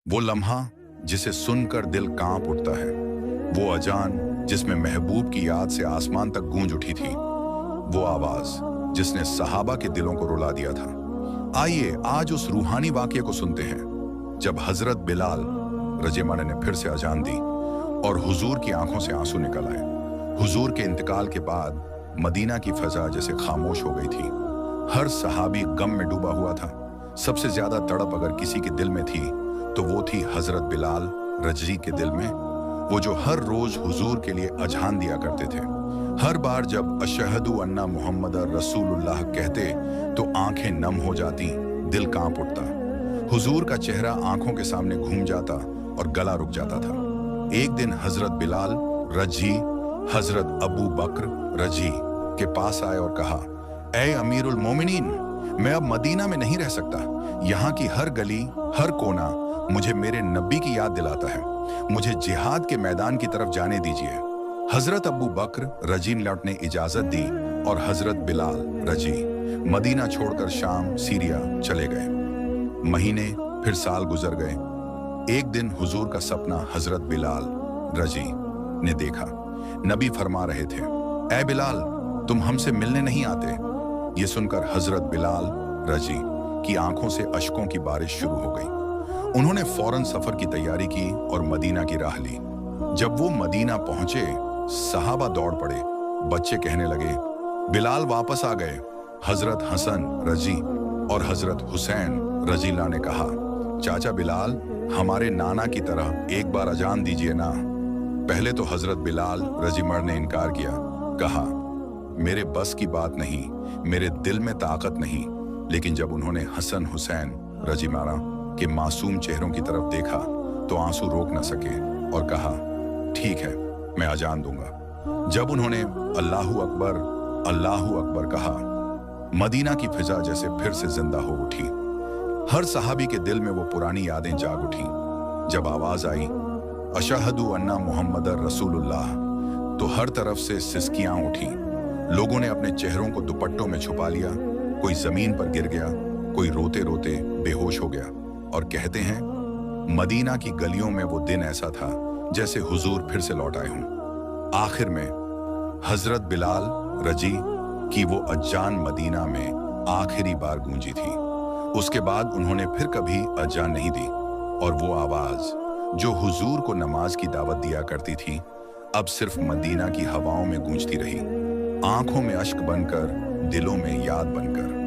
वो लम्हा जिसे सुनकर दिल कांप उठता है, वो अजान जिसमें महबूब की याद से आसमान तक गूंज उठी थी, वो आवाज जिसने सहाबा के दिलों को रुला दिया था। आइए आज उस रूहानी वाकये को सुनते हैं जब हजरत बिलाल रज़ियल्लाहु ने फिर से अजान दी और हुजूर की आंखों से आंसू निकल आए। हुजूर के इंतकाल के बाद मदीना की फजा जैसे खामोश हो गई थी। हर सहाबी गम में डूबा हुआ था। सबसे ज्यादा तड़प अगर किसी के दिल में थी तो वो थी हजरत बिलाल रजी के दिल में, वो जो हर रोज हुजूर के लिए अजान दिया करते थे। हर बार जब अशहदु अन्ना मुहम्मद रसूलुल्लाह कहते तो आंखें नम हो जाती, दिल कांप उठता। हुजूर का चेहरा आंखों के सामने घूम जाता और गला रुक जाता था। एक दिन हजरत बिलाल रजी हजरत अबू बकर रजी के पास आए और कहा, ए अमीरुल मोमिनीन, मैं अब मदीना में नहीं रह सकता। यहाँ की हर गली हर कोना मुझे मेरे नबी की याद दिलाता है। मुझे जिहाद के मैदान की तरफ जाने दीजिए। हजरत अबू बकर रजी ने इजाजत दी और हजरत बिलाल रजी मदीना छोड़कर शाम सीरिया चले गए। महीने फिर साल गुजर गए। एक दिन हुजूर का सपना हजरत बिलाल रजी ने देखा। नबी फरमा रहे थे, ए बिलाल, तुम हमसे मिलने नहीं आते। ये सुनकर हजरत बिलाल रजी की आंखों से अश्कों की बारिश शुरू हो गई। उन्होंने फौरन सफर की तैयारी की और मदीना की राह ली। जब वो मदीना पहुंचे, सहाबा दौड़ पड़े। बच्चे कहने लगे, बिलाल वापस आ गए। हजरत हसन रजी और हजरत हुसैन रजीला ने कहा, चाचा बिलाल, हमारे नाना की तरह एक बार अजान दीजिए ना। पहले तो हजरत बिलाल रजीमर ने इनकार किया, कहा, मेरे बस की बात नहीं, मेरे दिल में ताकत नहीं। लेकिन जब उन्होंने हसन हुसैन रजीमारा के मासूम चेहरों की तरफ देखा तो आंसू रोक न सके और कहा, ठीक है, मैं अजान दूंगा। जब उन्होंने अल्लाहू अकबर कहा, मदीना की फिजा जैसे फिर से जिंदा हो उठी। हर सहाबी के दिल में वो पुरानी यादें जाग उठी। जब आवाज आई, अशहदु अन्ना मुहम्मद रसूलुल्लाह, तो हर तरफ से सिसकियां उठी। लोगों ने अपने चेहरों को दुपट्टों में छुपा लिया। कोई जमीन पर गिर गया, कोई रोते रोते बेहोश हो गया। और कहते हैं, मदीना की गलियों में वो दिन ऐसा था जैसे हुजूर फिर से लौट आए हों। आखिर में हजरत बिलाल रजी की वो अजान मदीना में आखिरी बार गूंजी थी। उसके बाद उन्होंने फिर कभी अजान नहीं दी और वो आवाज जो हुजूर को नमाज की दावत दिया करती थी, अब सिर्फ मदीना की हवाओं में गूंजती रही, आंखों में अश्क बनकर, दिलों में याद बनकर।